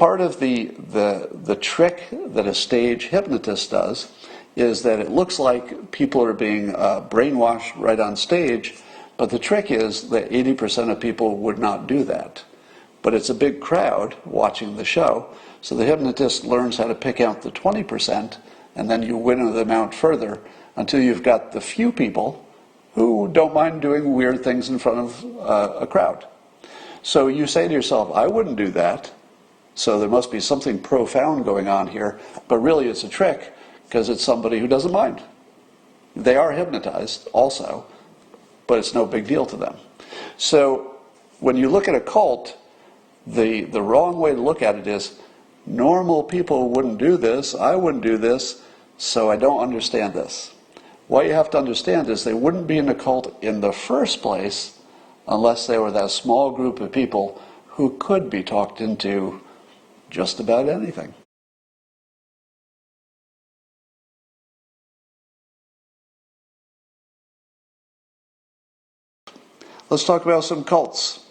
part of the trick that a stage hypnotist does is that it looks like people are being brainwashed right on stage, but the trick is that 80% of people would not do that. But it's a big crowd watching the show, so the hypnotist learns how to pick out the 20%, and then you winnow them out further until you've got the few people who don't mind doing weird things in front of a crowd. So you say to yourself, I wouldn't do that, so there must be something profound going on here, but really it's a trick because it's somebody who doesn't mind. They are hypnotized also, but it's no big deal to them. So when you look at a cult, the wrong way to look at it is, normal people wouldn't do this, I wouldn't do this, so I don't understand this. What you have to understand is they wouldn't be in a cult in the first place unless they were that small group of people who could be talked into just about anything. Let's talk about some cults.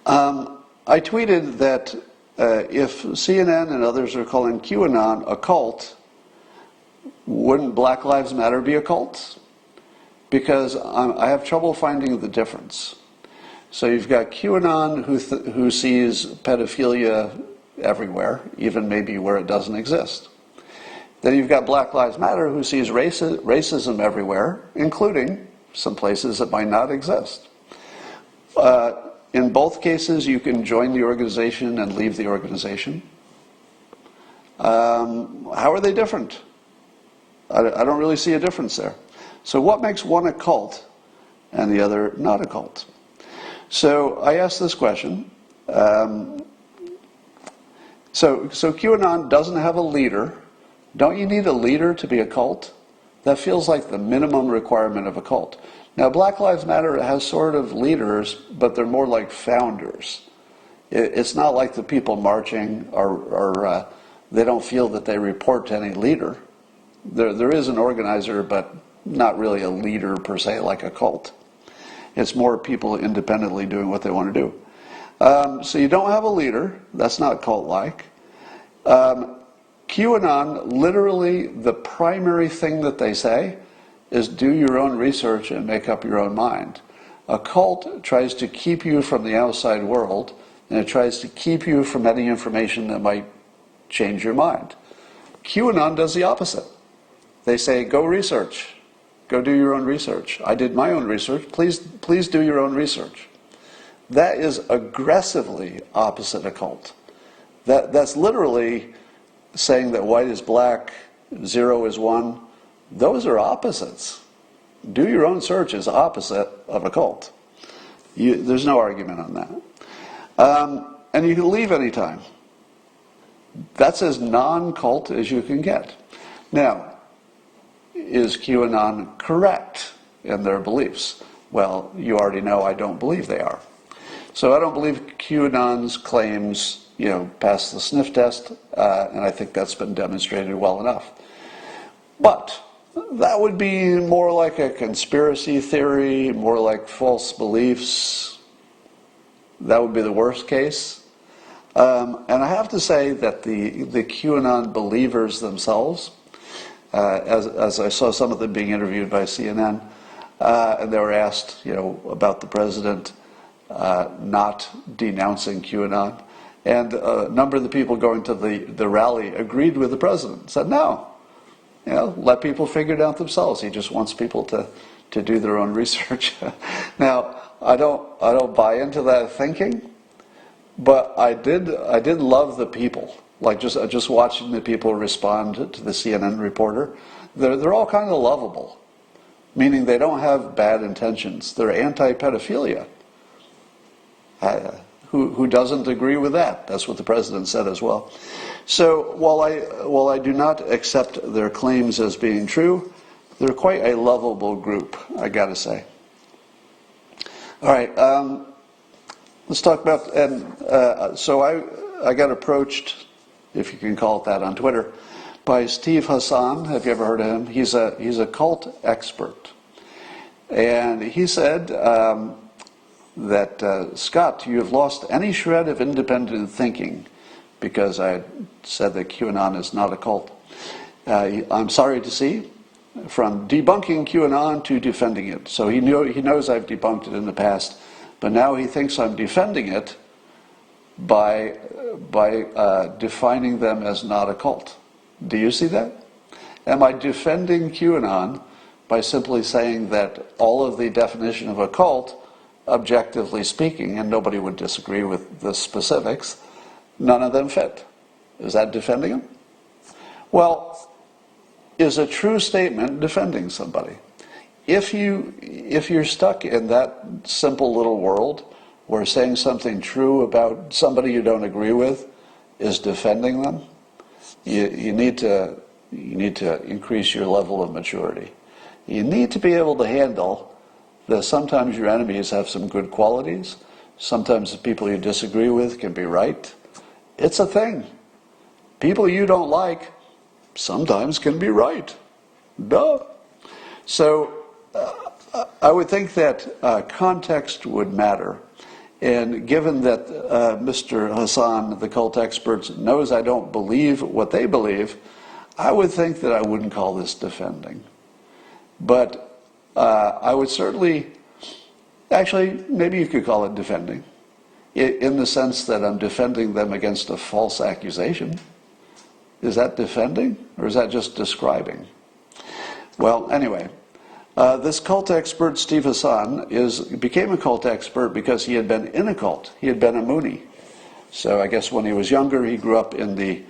I tweeted that if CNN and others are calling QAnon a cult, wouldn't Black Lives Matter be a cult? Because I have trouble finding the difference. So you've got QAnon who sees pedophilia everywhere, even maybe where it doesn't exist. Then you've got Black Lives Matter who sees racism everywhere, including some places that might not exist. In both cases, you can join the organization and leave the organization. How are they different? I don't really see a difference there. So what makes one a cult and the other not a cult? So I asked this question. So QAnon doesn't have a leader. Don't you need a leader to be a cult? That feels like the minimum requirement of a cult. Now, Black Lives Matter has sort of leaders, but they're more like founders. It's not like the people marching or they don't feel that they report to any leader. There is an organizer, but not really a leader per se, like a cult. It's more people independently doing what they want to do. So you don't have a leader. That's not cult-like. QAnon, literally the primary thing that they say is do your own research and make up your own mind. A cult tries to keep you from the outside world, and it tries to keep you from any information that might change your mind. QAnon does the opposite. They say, go research. Go do your own research. I did my own research. Please do your own research. That is aggressively opposite a cult. That's literally saying that white is black, 0 is 1. Those are opposites. Do your own search is opposite of a cult. There's no argument on that. And you can leave anytime. That's as non-cult as you can get. Now, is QAnon correct in their beliefs? Well, you already know I don't believe they are. So I don't believe QAnon's claims, pass the sniff test, and I think that's been demonstrated well enough. But that would be more like a conspiracy theory, more like false beliefs. That would be the worst case. And I have to say that the QAnon believers themselves, as I saw some of them being interviewed by CNN, and they were asked, about the president not denouncing QAnon, and a number of the people going to the rally agreed with the president, said no. Let people figure it out themselves. He just wants people to do their own research. Now, I don't buy into that thinking, but I did love the people. Like just watching the people respond to the CNN reporter. They're all kind of lovable, meaning they don't have bad intentions. They're anti-pedophilia. Who doesn't agree with that? That's what the president said as well. So while I do not accept their claims as being true, they're quite a lovable group, I gotta say. All right, let's talk about, and so I got approached, if you can call it that, on Twitter, by Steve Hassan. Have you ever heard of him? He's a cult expert, and he said, Scott, you have lost any shred of independent thinking, because I said that QAnon is not a cult. I'm sorry to see, from debunking QAnon to defending it. So he knows I've debunked it in the past, but now he thinks I'm defending it by defining them as not a cult. Do you see that? Am I defending QAnon by simply saying that all of the definition of a cult, objectively speaking, and nobody would disagree with the specifics, none of them fit? Is that defending them? Well, is a true statement defending somebody? If you're stuck in that simple little world where saying something true about somebody you don't agree with is defending them, you need to increase your level of maturity. You need to be able to handle that sometimes your enemies have some good qualities, sometimes the people you disagree with can be right. It's a thing. People you don't like sometimes can be right. Duh. So I would think that context would matter. And given that Mr. Hassan, the cult expert, knows I don't believe what they believe, I would think that I wouldn't call this defending. But I would certainly, actually, maybe you could call it defending, in the sense that I'm defending them against a false accusation. Is that defending, or is that just describing? Well, anyway, this cult expert, Steve Hassan, became a cult expert because he had been in a cult. He had been a Moonie. So I guess when he was younger, he grew up in the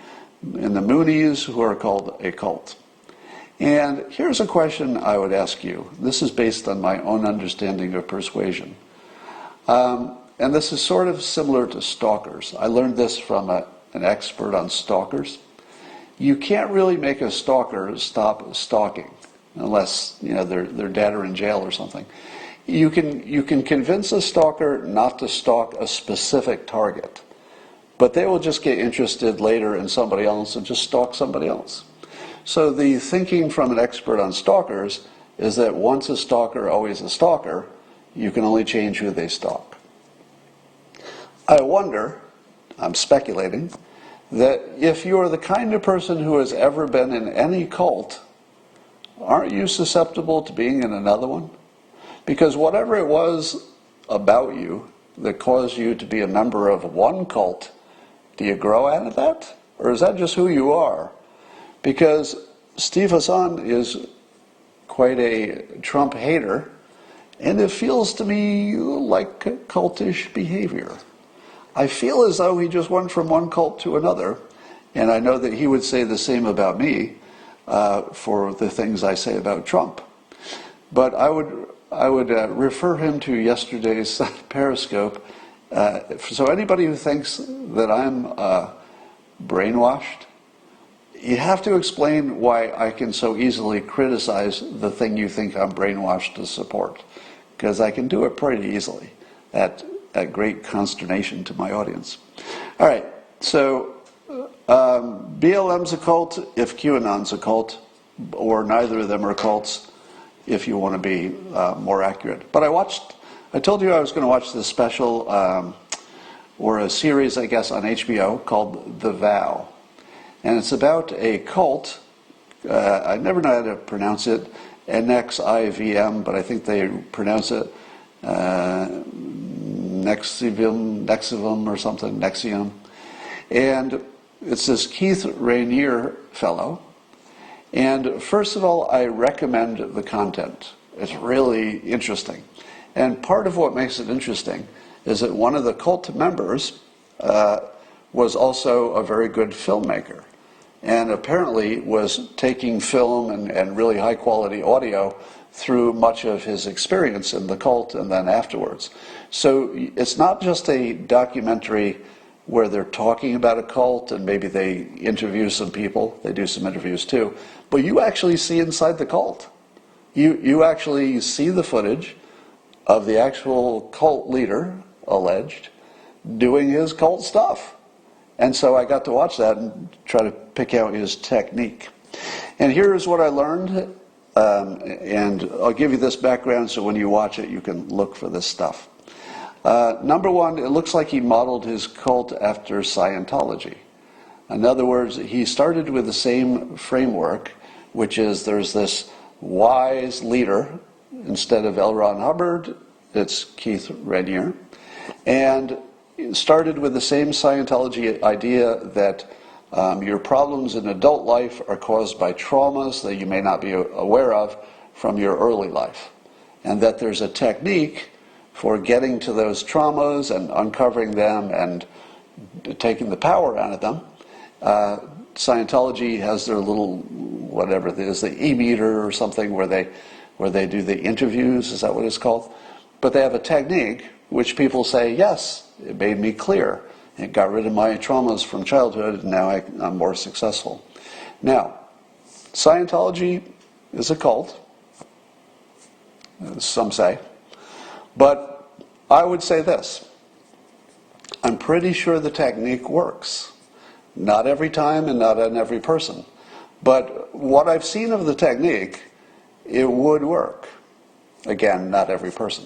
Moonies, who are called a cult. And here's a question I would ask you. This is based on my own understanding of persuasion. And this is sort of similar to stalkers. I learned this from an expert on stalkers. You can't really make a stalker stop stalking unless their dad are in jail or something. You can convince a stalker not to stalk a specific target, but they will just get interested later in somebody else and just stalk somebody else. So the thinking from an expert on stalkers is that once a stalker, always a stalker. You can only change who they stalk. I wonder, I'm speculating, that if you're the kind of person who has ever been in any cult, aren't you susceptible to being in another one? Because whatever it was about you that caused you to be a member of one cult, do you grow out of that? Or is that just who you are? Because Steve Hassan is quite a Trump hater, and it feels to me like cultish behavior. I feel as though he just went from one cult to another, and I know that he would say the same about me for the things I say about Trump. But I would refer him to yesterday's Periscope. So anybody who thinks that I'm brainwashed, you have to explain why I can so easily criticize the thing you think I'm brainwashed to support, because I can do it pretty easily at great consternation to my audience. All right, so BLM's a cult if QAnon's a cult, or neither of them are cults if you want to be more accurate. But I told you I was going to watch this special, or a series, I guess, on HBO called The Vow. And it's about a cult, I never know how to pronounce it, NXIVM, but I think they pronounce it NXIVM or something, NXIVM. And it's this Keith Rainier fellow. And first of all, I recommend the content. It's really interesting. And part of what makes it interesting is that one of the cult members was also a very good filmmaker, and apparently was taking film and really high quality audio through much of his experience in the cult and then afterwards. So it's not just a documentary where they're talking about a cult and maybe they interview some people. They do some interviews too. But you actually see inside the cult. You actually see the footage of the actual cult leader, alleged, doing his cult stuff. And so I got to watch that and try to pick out his technique. And here's what I learned, and I'll give you this background so when you watch it you can look for this stuff. Number one, it looks like he modeled his cult after Scientology. In other words, he started with the same framework, which is there's this wise leader. Instead of L. Ron Hubbard, it's Keith Rainier. And started with the same Scientology idea that your problems in adult life are caused by traumas that you may not be aware of from your early life. And that there's a technique for getting to those traumas and uncovering them and taking the power out of them. Scientology has their little, whatever it is, the e-meter or something where they do the interviews, is that what it's called? But they have a technique which people say, yes, it made me clear. It got rid of my traumas from childhood, and now I'm more successful. Now, Scientology is a cult, some say, but I would say this. I'm pretty sure the technique works. Not every time and not on every person. But what I've seen of the technique, it would work. Again, not every person.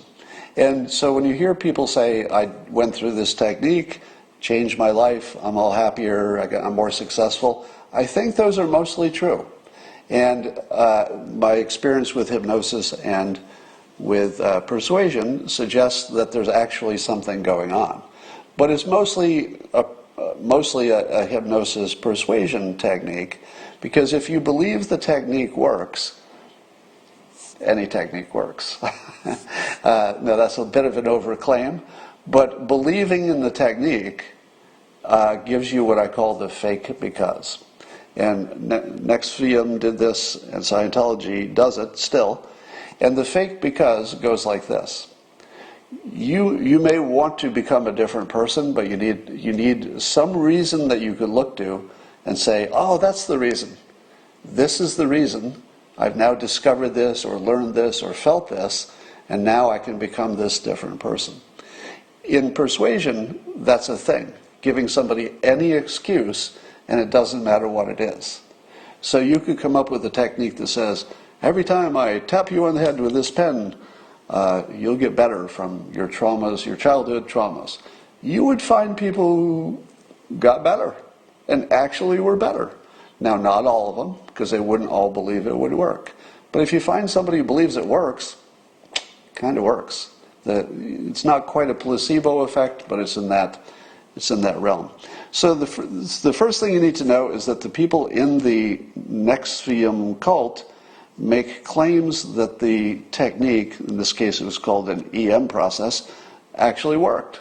And so when you hear people say, I went through this technique, changed my life, I'm all happier, I'm more successful, I think those are mostly true. And my experience with hypnosis and with persuasion suggests that there's actually something going on. But it's mostly a hypnosis persuasion technique, because if you believe the technique works, any technique works. Now that's a bit of an overclaim, but believing in the technique gives you what I call the fake because. And NXIVM did this, and Scientology does it still. And the fake because goes like this. You may want to become a different person, but you need some reason that you could look to and say, oh, that's the reason. This is the reason. I've now discovered this or learned this or felt this, and now I can become this different person. In persuasion, that's a thing. Giving somebody any excuse, and it doesn't matter what it is. So you could come up with a technique that says, every time I tap you on the head with this pen, you'll get better from your traumas, your childhood traumas. You would find people who got better and actually were better. Now, not all of them, because they wouldn't all believe it would work. But if you find somebody who believes it works, it kind of works. It's not quite a placebo effect, but it's in that realm. So the first thing you need to know is that the people in the NXIVM cult make claims that the technique, in this case it was called an EM process, actually worked.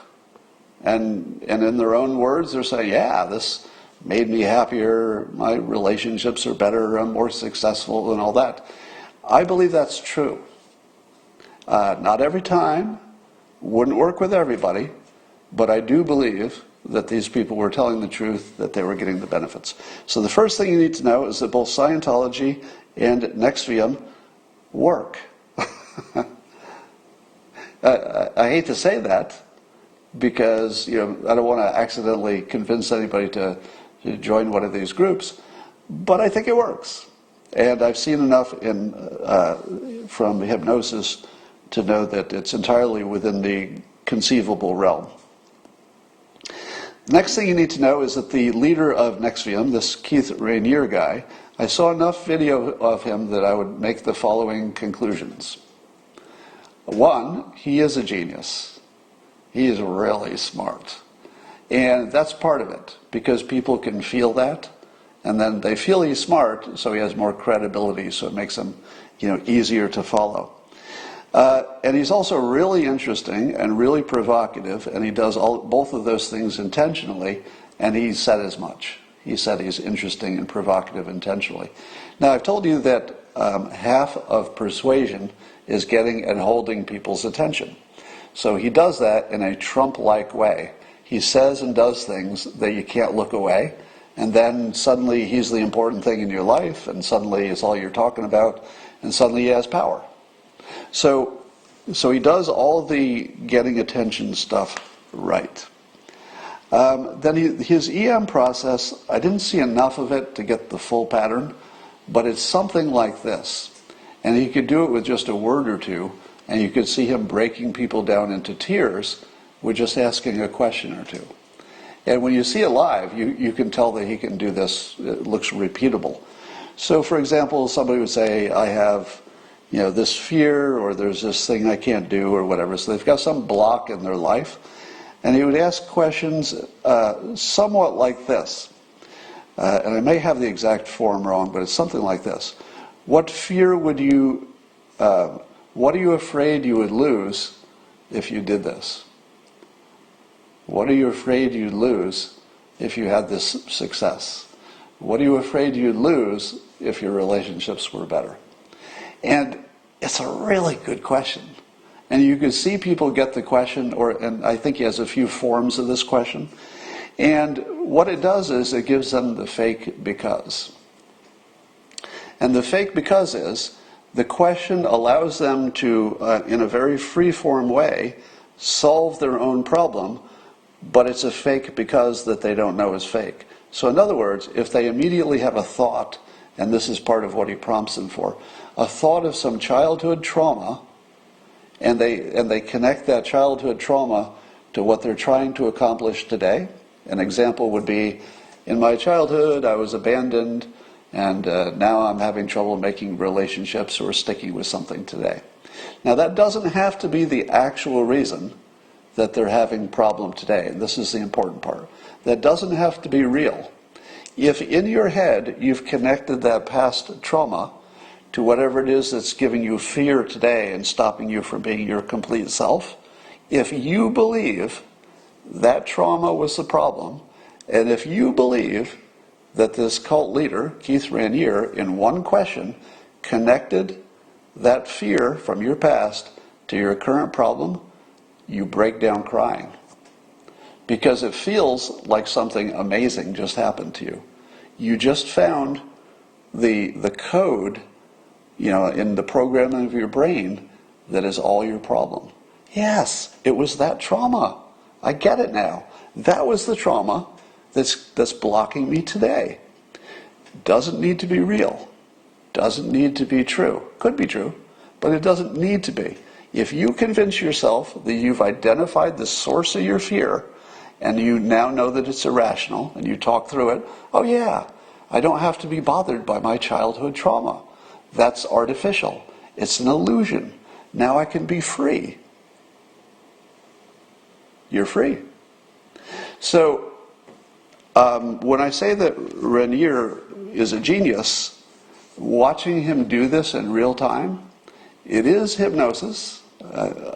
And in their own words, they're saying, yeah, this made me happier, my relationships are better, I'm more successful, and all that. I believe that's true. Not every time, wouldn't work with everybody, but I do believe that these people were telling the truth, that they were getting the benefits. So the first thing you need to know is that both Scientology and NXIVM work. I hate to say that because I don't want to accidentally convince anybody to join one of these groups, but I think it works. And I've seen enough from hypnosis to know that it's entirely within the conceivable realm. Next thing you need to know is that the leader of NXIVM, this Keith Rainier guy, I saw enough video of him that I would make the following conclusions. One, he is a genius. He is really smart. And that's part of it, because people can feel that, and then they feel he's smart, so he has more credibility, so it makes him easier to follow. And he's also really interesting and really provocative, and he does both of those things intentionally, and he said as much. He said he's interesting and provocative intentionally. Now, I've told you that half of persuasion is getting and holding people's attention. So he does that in a Trump-like way. He says and does things that you can't look away, and then suddenly he's the important thing in your life, and suddenly it's all you're talking about, and suddenly he has power. So he does all the getting attention stuff right. Then his EM process, I didn't see enough of it to get the full pattern, but it's something like this. And he could do it with just a word or two, and you could see him breaking people down into tiers with just asking a question or two. And when you see it live, you can tell that he can do this. It looks repeatable. So, for example, somebody would say, I have, this fear, or there's this thing I can't do, or whatever. So they've got some block in their life. And he would ask questions somewhat like this. And I may have the exact form wrong, but it's something like this. What fear would you, what are you afraid you would lose if you did this? What are you afraid you'd lose if you had this success? What are you afraid you'd lose if your relationships were better? And it's a really good question. And you can see people get the question, and I think he has a few forms of this question. And what it does is it gives them the fake because. And the fake because is the question allows them to, in a very free-form way, solve their own problem, but it's a fake because that they don't know is fake. So in other words, if they immediately have a thought, and this is part of what he prompts them for, a thought of some childhood trauma, and they connect that childhood trauma to what they're trying to accomplish today. An example would be, in my childhood I was abandoned, and now I'm having trouble making relationships or sticking with something today. Now that doesn't have to be the actual reason that they're having problem today, and this is the important part. That doesn't have to be real. If in your head you've connected that past trauma to whatever it is that's giving you fear today and stopping you from being your complete self, if you believe that trauma was the problem, and if you believe that this cult leader, Keith Raniere, in one question, connected that fear from your past to your current problem, you break down crying. Because it feels like something amazing just happened to you. You just found the code, in the programming of your brain that is all your problem. Yes, it was that trauma. I get it now. That was the trauma that's blocking me today. Doesn't need to be real. Doesn't need to be true. Could be true, but it doesn't need to be. If you convince yourself that you've identified the source of your fear, and you now know that it's irrational, and you talk through it, oh yeah, I don't have to be bothered by my childhood trauma. That's artificial. It's an illusion. Now I can be free. You're free. So, when I say that Raniere is a genius, watching him do this in real time, it is hypnosis.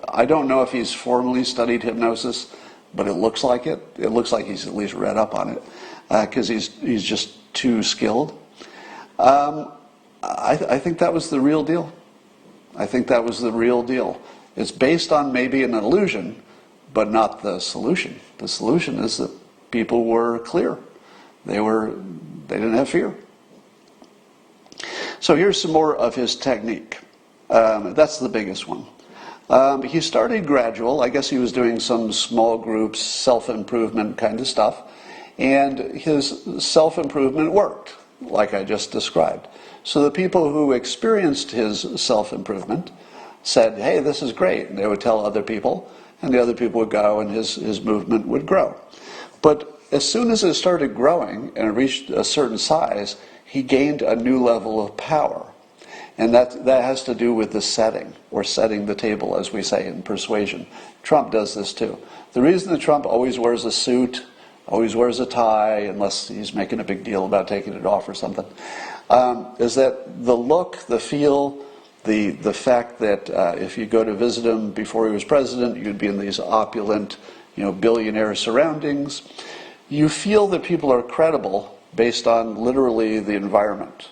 I don't know if he's formally studied hypnosis, but it looks like it. It looks like he's at least read up on it, because he's just too skilled. I think that was the real deal. I think that was the real deal. It's based on maybe an illusion, but not the solution. The solution is that people were clear. They didn't have fear. So here's some more of his technique. That's the biggest one. He started gradual. I guess he was doing some small groups, self-improvement kind of stuff. And his self-improvement worked, like I just described. So the people who experienced his self-improvement said, hey, this is great. And they would tell other people, and the other people would go, and his movement would grow. But as soon as it started growing and it reached a certain size, he gained a new level of power. And that has to do with the setting, or setting the table, as we say in persuasion. Trump does this too. The reason that Trump always wears a suit, always wears a tie, unless he's making a big deal about taking it off or something, is that the look, the feel, the fact that if you go to visit him before he was president, you'd be in these opulent, billionaire surroundings. You feel that people are credible based on literally the environment.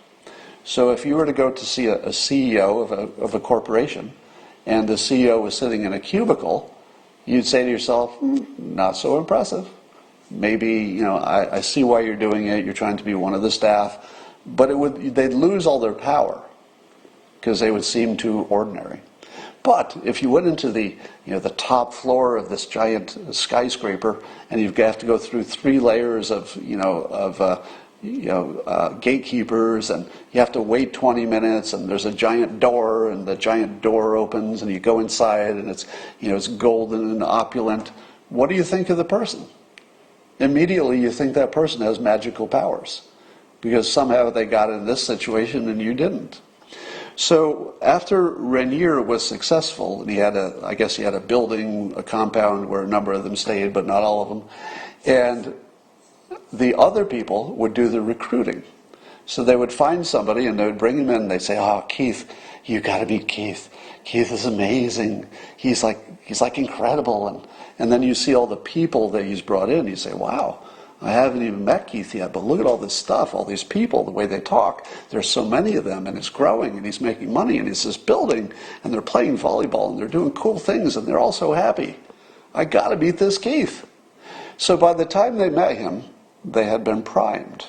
So if you were to go to see a CEO of a corporation, and the CEO was sitting in a cubicle, you'd say to yourself, not so impressive. Maybe, I see why you're doing it, you're trying to be one of the staff, but they'd lose all their power, because they would seem too ordinary. But if you went into the top floor of this giant skyscraper, and you have to go through 3 layers of gatekeepers, and you have to wait 20 minutes, and there's a giant door, and the giant door opens, and you go inside, and it's golden and opulent. what do you think of the person? Immediately you think that person has magical powers because somehow they got in this situation and you didn't. So after Rainier was successful, and I guess he had a building, a compound where a number of them stayed, but not all of them, and the other people would do the recruiting. So they would find somebody and they would bring him in and they'd say, oh, Keith, you got to meet Keith. Keith is amazing. He's like incredible. And then you see all the people that he's brought in. You say, wow, I haven't even met Keith yet, but look at all this stuff, all these people, the way they talk. There's so many of them, and it's growing, and he's making money, and it's this building, and they're playing volleyball, and they're doing cool things, and they're all so happy. I got to meet this Keith. So by the time they met him, they had been primed.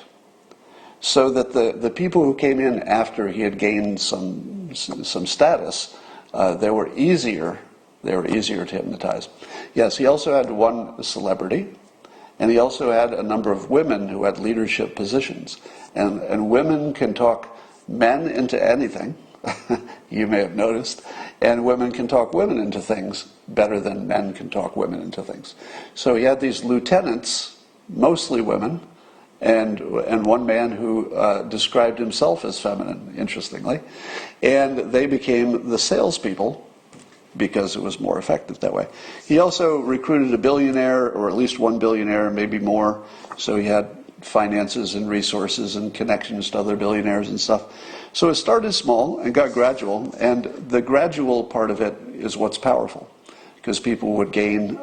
So that the people who came in after he had gained some status, they were easier to hypnotize. Yes, he also had one celebrity, and he also had a number of women who had leadership positions. And women can talk men into anything, you may have noticed, and women can talk women into things better than men can talk women into things. So he had these lieutenants, mostly women, and one man who described himself as feminine, interestingly. And they became the salespeople because it was more effective that way. He also recruited a billionaire, or at least one billionaire, maybe more. So he had finances and resources and connections to other billionaires and stuff. So it started small and got gradual. And the gradual part of it is what's powerful, because people would gain...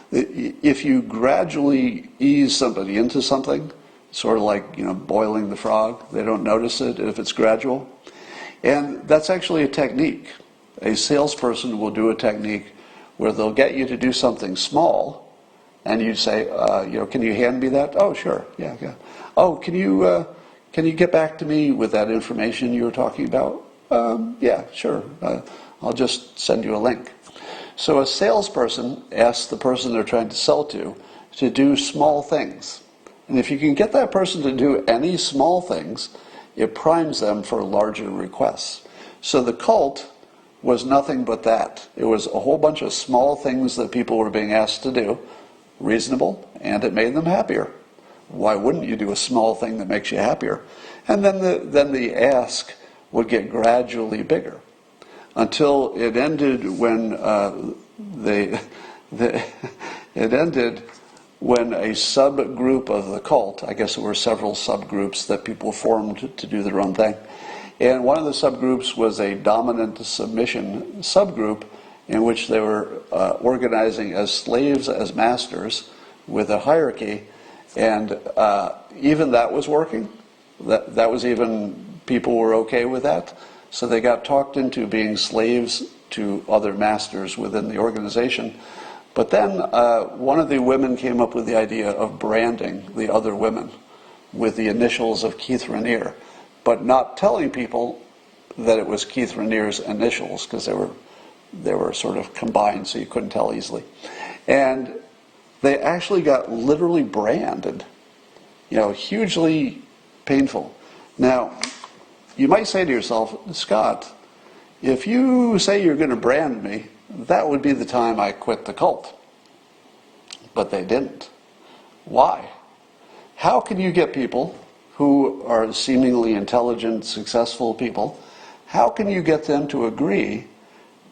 if you gradually ease somebody into something, sort of like, boiling the frog, they don't notice it if it's gradual. And that's actually a technique. A salesperson will do a technique where they'll get you to do something small, and you say, can you hand me that? Oh, sure, yeah. Oh, can you get back to me with that information you were talking about? Yeah, sure. I'll just send you a link. So a salesperson asks the person they're trying to sell to do small things. And if you can get that person to do any small things, it primes them for larger requests. So the cult was nothing but that. It was a whole bunch of small things that people were being asked to do, reasonable, and it made them happier. Why wouldn't you do a small thing that makes you happier? And then the ask would get gradually bigger, until it ended when it ended when a subgroup of the cult, I guess there were several subgroups that people formed to do their own thing, and one of the subgroups was a dominant submission subgroup in which they were organizing as slaves as masters with a hierarchy, and even that was working. That was even, people were okay with that. So they got talked into being slaves to other masters within the organization. But then one of the women came up with the idea of branding the other women with the initials of Keith Rainier, but not telling people that it was Keith Rainier's initials, because they were sort of combined, so you couldn't tell easily. And they actually got literally branded, hugely painful. Now, you might say to yourself, Scott, if you say you're going to brand me, that would be the time I quit the cult. But they didn't. Why? How can you get people who are seemingly intelligent, successful people, how can you get them to agree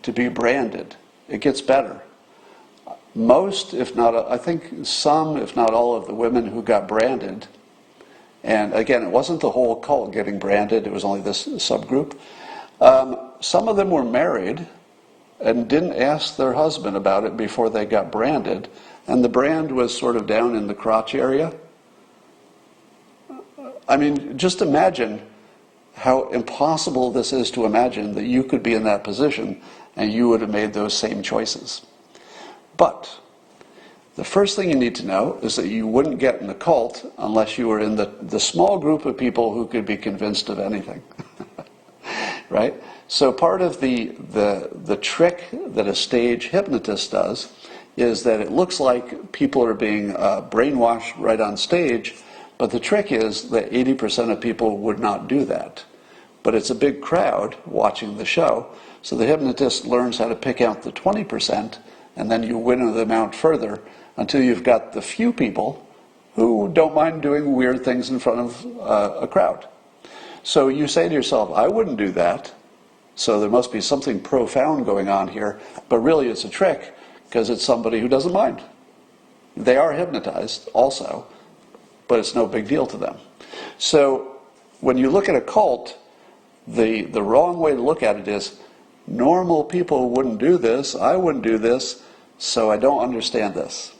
to be branded? It gets better. Most, if not, I think some, if not all of the women who got branded, and again, it wasn't the whole cult getting branded, it was only this subgroup. Some of them were married and didn't ask their husband about it before they got branded, and the brand was sort of down in the crotch area. I mean, just imagine how impossible this is to imagine that you could be in that position and you would have made those same choices. But the first thing you need to know is that you wouldn't get in the cult unless you were in the small group of people who could be convinced of anything. Right? So part of the trick that a stage hypnotist does is that it looks like people are being brainwashed right on stage, but the trick is that 80% of people would not do that. But it's a big crowd watching the show, so the hypnotist learns how to pick out the 20% and then you winnow them out further until you've got the few people who don't mind doing weird things in front of a crowd. So you say to yourself, I wouldn't do that, so there must be something profound going on here, but really it's a trick because it's somebody who doesn't mind. They are hypnotized also, but it's no big deal to them. So when you look at a cult, the wrong way to look at it is, normal people wouldn't do this, I wouldn't do this, so I don't understand this.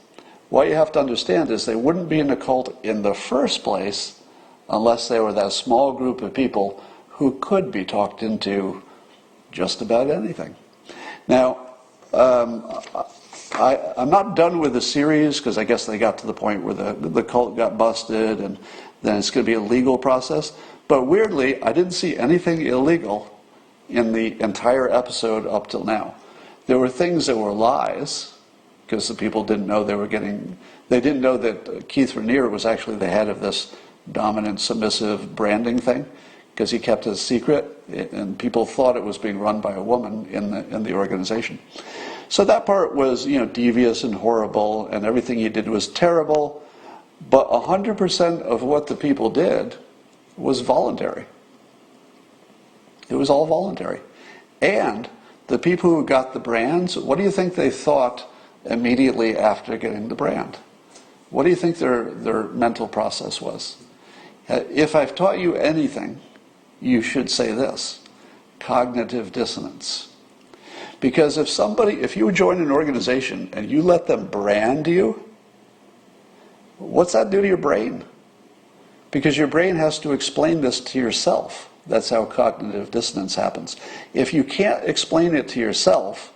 What you have to understand is they wouldn't be in a cult in the first place unless they were that small group of people who could be talked into just about anything. Now, I'm not done with the series because I guess they got to the point where the cult got busted and then it's going to be a legal process. But weirdly, I didn't see anything illegal in the entire episode up till now. There were things that were lies because the people didn't know they didn't know that Keith Raniere was actually the head of this dominant submissive branding thing because he kept it a secret and people thought it was being run by a woman in the organization. So that part was, devious and horrible and everything he did was terrible, but 100% of what the people did was voluntary. It was all voluntary. And the people who got the brands, what do you think they thought immediately after getting the brand? What do you think their mental process was? If I've taught you anything, you should say this: cognitive dissonance. Because if you join an organization and you let them brand you, what's that do to your brain? Because your brain has to explain this to yourself. That's how cognitive dissonance happens. If you can't explain it to yourself,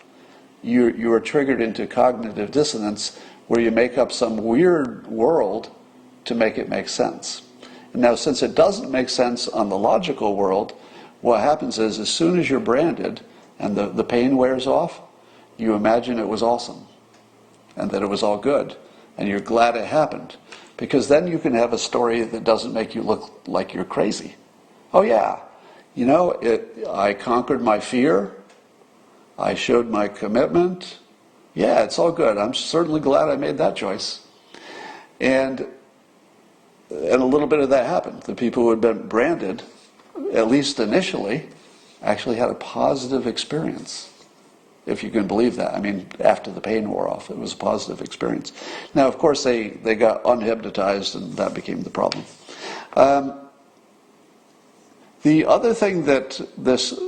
you are triggered into cognitive dissonance where you make up some weird world to make it make sense. And now, since it doesn't make sense on the logical world, what happens is as soon as you're branded and the pain wears off, you imagine it was awesome and that it was all good and you're glad it happened. Because then you can have a story that doesn't make you look like you're crazy. Oh yeah, I conquered my fear. I showed my commitment. Yeah, it's all good. I'm certainly glad I made that choice. And a little bit of that happened. The people who had been branded, at least initially, actually had a positive experience. If you can believe that. I mean, after the pain wore off, it was a positive experience. Now, of course, they got unhypnotized, and that became the problem. The other thing that this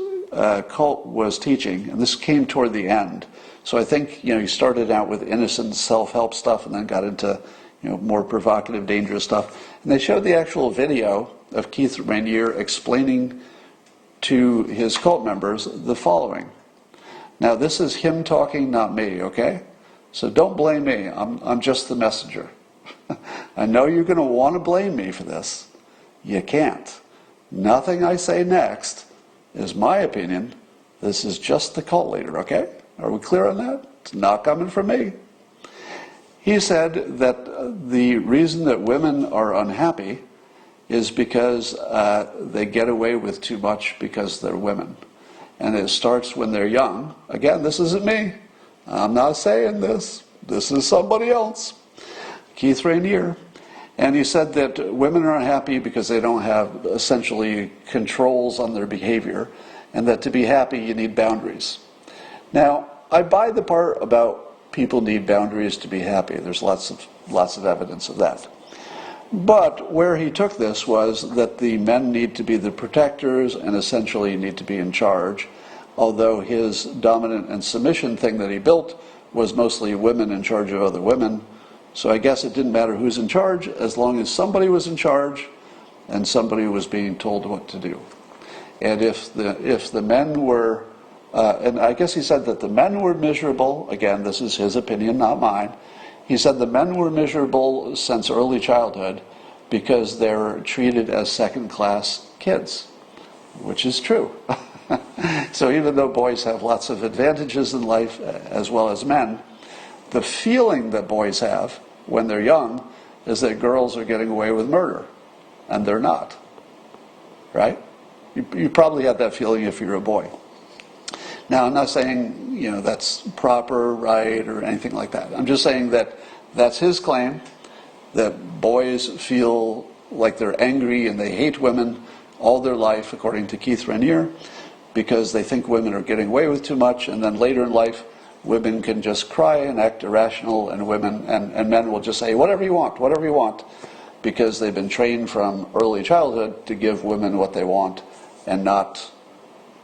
cult was teaching, and this came toward the end, so I think, he started out with innocent self-help stuff and then got into, more provocative, dangerous stuff. And they showed the actual video of Keith Raniere explaining to his cult members the following. Now, this is him talking, not me, okay? So don't blame me. I'm just the messenger. I know you're going to want to blame me for this. You can't. Nothing I say next is my opinion. This is just the cult leader, okay? Are we clear on that? It's not coming from me. He said that the reason that women are unhappy is because they get away with too much because they're women. And it starts when they're young. Again, this isn't me. I'm not saying this. This is somebody else. Keith Raniere. And he said that women are unhappy because they don't have essentially controls on their behavior, and that to be happy you need boundaries. Now, I buy the part about people need boundaries to be happy. There's lots of evidence of that. But where he took this was that the men need to be the protectors and essentially need to be in charge, although his dominant and submission thing that he built was mostly women in charge of other women. So I guess it didn't matter who's in charge as long as somebody was in charge and somebody was being told what to do. And if the men were, and I guess he said that the men were miserable, again, this is his opinion, not mine. He said the men were miserable since early childhood because they're treated as second-class kids, which is true. So even though boys have lots of advantages in life as well as men, the feeling that boys have when they're young is that girls are getting away with murder, and they're not, right? You probably had that feeling if you're a boy. Now, I'm not saying, that's proper, right, or anything like that. I'm just saying that that's his claim, that boys feel like they're angry and they hate women all their life, according to Keith Raniere, because they think women are getting away with too much, and then later in life, women can just cry and act irrational, and men will just say, whatever you want, because they've been trained from early childhood to give women what they want and not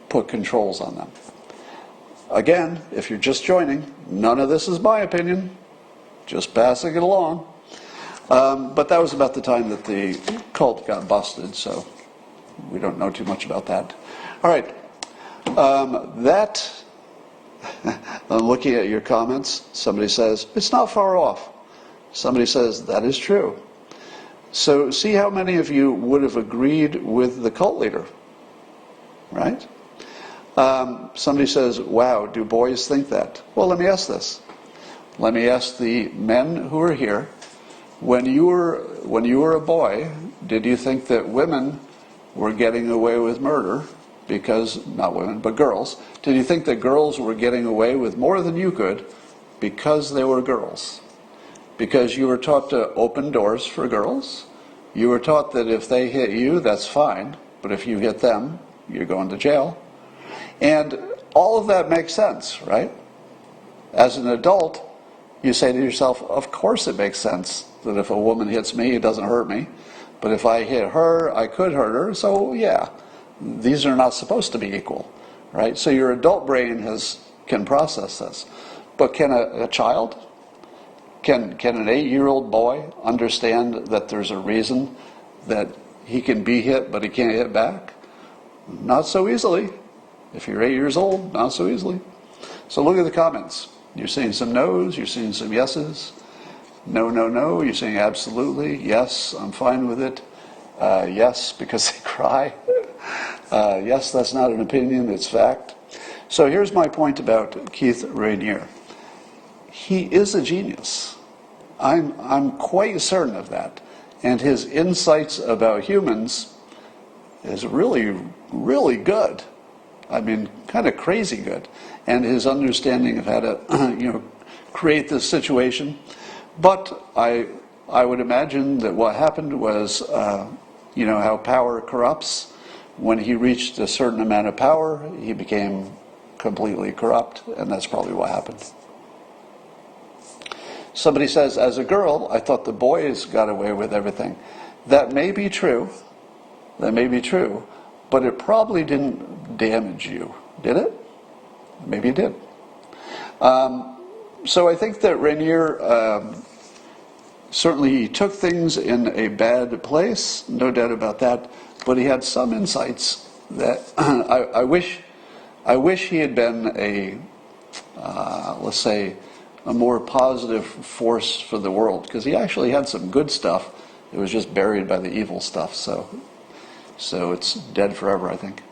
put controls on them. Again, if you're just joining, none of this is my opinion, just passing it along. But that was about the time that the cult got busted, so we don't know too much about that. All right, I'm looking at your comments. Somebody says, it's not far off. Somebody says, that is true. So see how many of you would have agreed with the cult leader, right? Somebody says, wow, do boys think that? Well, let me ask this. Let me ask the men who are here. When you were a boy, did you think that women were getting away with murder? Because, not women, but girls. Did you think that girls were getting away with more than you could because they were girls? Because you were taught to open doors for girls. You were taught that if they hit you, that's fine. But if you hit them, you're going to jail. And all of that makes sense, right? As an adult, you say to yourself, of course it makes sense that if a woman hits me, it doesn't hurt me. But if I hit her, I could hurt her. So yeah, these are not supposed to be equal, right? So your adult brain can process this. But can a child, can an 8-year-old boy understand that there's a reason that he can be hit but he can't hit back? Not so easily. If you're 8 years old, not so easily. So look at the comments. You're seeing some no's, you're seeing some yeses. No, no, no. You're saying absolutely. Yes, I'm fine with it. Yes, because they cry. Yes, that's not an opinion, it's fact. So here's my point about Keith Raniere. He is a genius. I'm quite certain of that. And his insights about humans is really, really good. I mean, kind of crazy good. And his understanding of how to, create this situation. But I would imagine that what happened was, how power corrupts. When he reached a certain amount of power, he became completely corrupt, and that's probably what happened. Somebody says, as a girl, I thought the boys got away with everything. That may be true. That may be true. But it probably didn't damage you, did it? Maybe it did. So I think that Raniere, certainly he took things in a bad place, no doubt about that, but he had some insights that I wish he had been let's say, a more positive force for the world, because he actually had some good stuff. It was just buried by the evil stuff, so it's dead forever, I think.